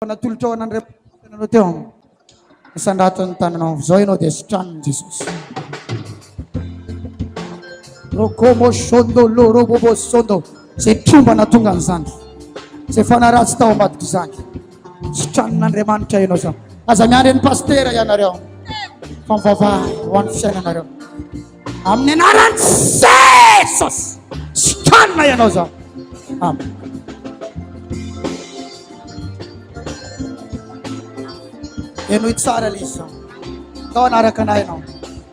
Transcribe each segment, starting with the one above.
Natolotra ho an'Andriamanitra anao teo isandraton'ny tananao zao ianao dia sitranin Jesosy. Rokomo sondo lo robobo sondo zay tromba natonga an'izany zay fanaratsy tao ambadika izany sitranin'Andriamanitra ianao zao. Aza miandry ny pastera ianareo fa mivavaha ho an'ny fiainanareo amin'ny anaran'i Jesosy. Sitranina ianao zao. Amen. Eno tsara izy zao. Ndao anaraka anahy ianao.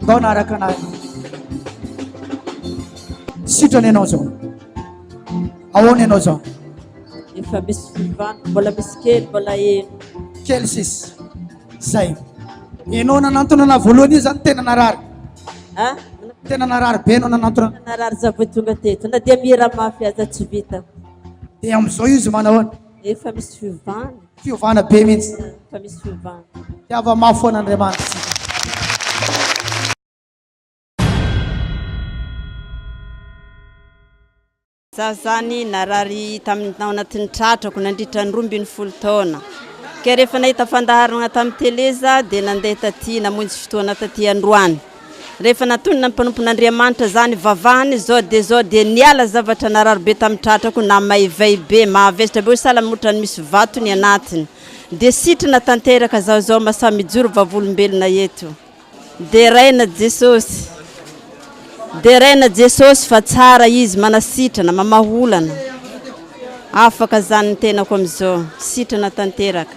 Ndao anaraka anahy ianao. Sitrana ianao zao. Ahoana ianao zao? Efa misy vivant, mbola misy kely, mbola eno. Kely sisy. Zay. Enao nanantona na voalohany io zany tena narary. Ha? Tena narary be enao nanantona. Narary zavoy tonga teto. Na dia mira mafy aza tsy vita. Dia am'izao izy manahoana? Efa misy fivant. Fiovana be mihitsy. Efa misy fivant. Tiava mafy an'Andriamanitra. Za zany narary tamin'ny tao anatin'ny tratrako nandritra ny 12 taona. Ke rehefa nahita fandaharana tamin'ny teleza dia nandeha taty namonjy fotoana taty Androany. Rehefa natonina ny mpanompon'Andriamanitra zany vavahany zao dia niala zavatra narary be tamin'ny tratrako na maivay be mahavesitra be salamotra ny misy vatony anatiny. Dia sitrana tanteraka zao masa mijoro vavolombelona eto. Dia raina Jesosy. Dia raina Jesosy fa tsara izy manasitrana mamaholana. Afaka zany ny tenako am'izao sitrana tanteraka.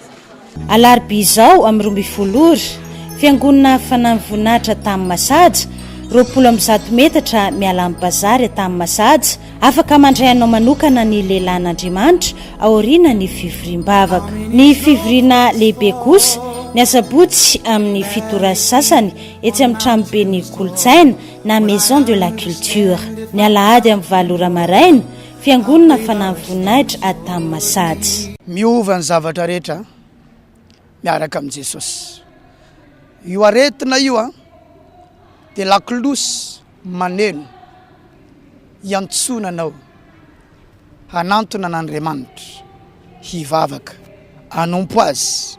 Alarobia izao amin'ny 12 fiangonana fanamby voninahitra tamin'ny Masaja 20 metatra miala amin'ny bazary tamin'ny Masaja. Afaka mandray anao manokana ny lehilahin'Andriamanitra aoriana ny fivoriam-bavaka. Ny fivoriana lehibe kosa ny asabotsy amin'ny fitoran'ny sasany etsy amin'ny tranobe ny kolotsaina na Maison de la Culture. Ny alahady amin'ny 7 ora maraina fiangonana fanamby voninahitra tamin'ny Masaja. Miova ny zavatra rehetra miaraka amin'i Jesosy. Io aretina io dia lakolosy maneno iantsonanao hanantona an'Andriamanitra hivavaka hanompo azy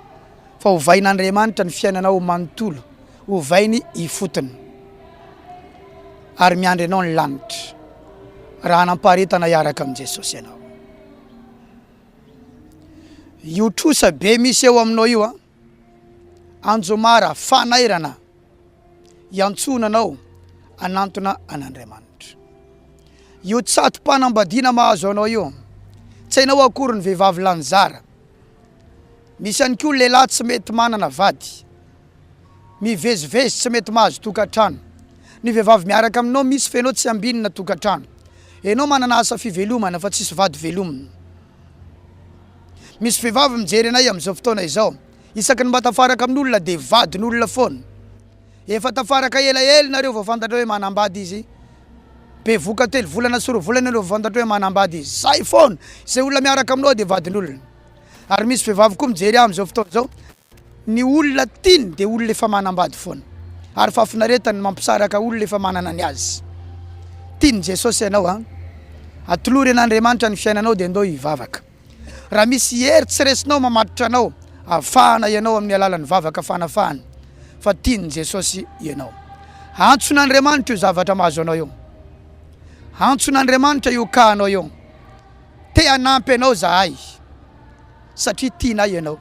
fa hovain'Andriamanitra ny fiainanao manontolo hovainy hifotony ary miandry anao ny lanitra raha hanampaharetana hiaraka amin'i Jesosy ianao. Io trosa be misy eo aminao io anjomara fanairana iantsonanao anantona an'Andriamanitra. Io tsatom-panambadiana mahazo anao io tsy hainao akory ny vehivavy lanjara. Misy ihany koa lehilahy tsy mety manana vady, mivezivezy tsy mety mahazo tokantrano. Ny vehivavy miaraka aminao misy fenao tsy ambinina tokantrano. Enao manana asa fivelomana fa tsisy vady velomina. Misy vehivavy mijery anay amin'izao fotoana izao, isaky ny mba tafaraka amin'olona dia vadin'olona foana. Efa tafaraka elaela nareo vao fantatra hoe manambady izy. Be voka 3 volana sy 4 volana nareo vao fantatra hoe manambady izy. Zay foana, izay olona miaraka aminao dia vadin'olona. Ary misy vehivavy koa mijery amin'izao fotoana izao, ny olona tiany dia olona efa manambady foana. Ary fafinaretany mampisaraka olona efa manana ny azy. Tiany Jesosy ianao atolory an'Andriamanitra ny fiainanao dia ndao hivavaka. Raha misy hery tsy resinao mamatotra anao, afahana ianao amin'ny alalan'ny vavaka fanafahana. Fa tiany Jesosy ianao. Antson'Andriamanitra io zavatra mahazo anao io. Antson'Andriamanitra io ka anao io. Te hanampy anao zahay satria tianay ianao.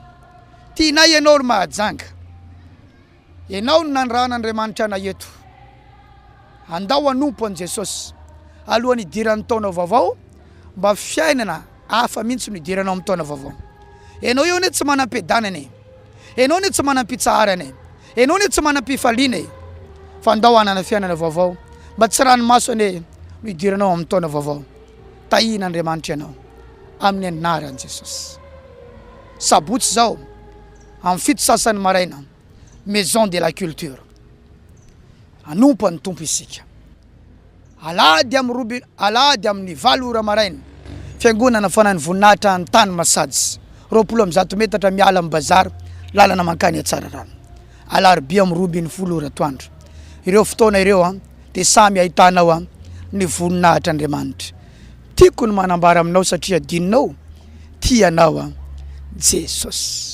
Tianay ianao ry mahajanga. Ianao no nandrahan'Andriamanitra anay eto. Andao hanompo an' Jesosy alohan'ny idiran'ny taona vaovao mba fiainana hafa mihitsy no idiranao amin'ny taona vaovao. Ianao io ne tsy manam-piadanana. Ianao ne tsy manam-pitsarana. Ianao ne tsy manam-pifaliana. Fa andao hanana fiainana vaovao mba tsy ranomaso ane no idiranao amin'ny taona vaovao. Tahian'Andriamanitra ianao amin'ny anaran'i Jesosy. Sabotsy zao amin'ny 7 sasany maraina Maison de la Culture. Hanompo ny tompo isika. Alahady amin'ny 7 ora maraina fiangonana fanamby voninahitra ny tany Masaja 20 metatra miala amin'ny bazary lalana mankany Tsararano. Alarobia amin'ny 12 ora atoandro. Ireo fotoana ireo dia samy ahitanao ny voninahitr'Andriamanitra. Tiako ny manambara aminao satria dininao tianao jesosy.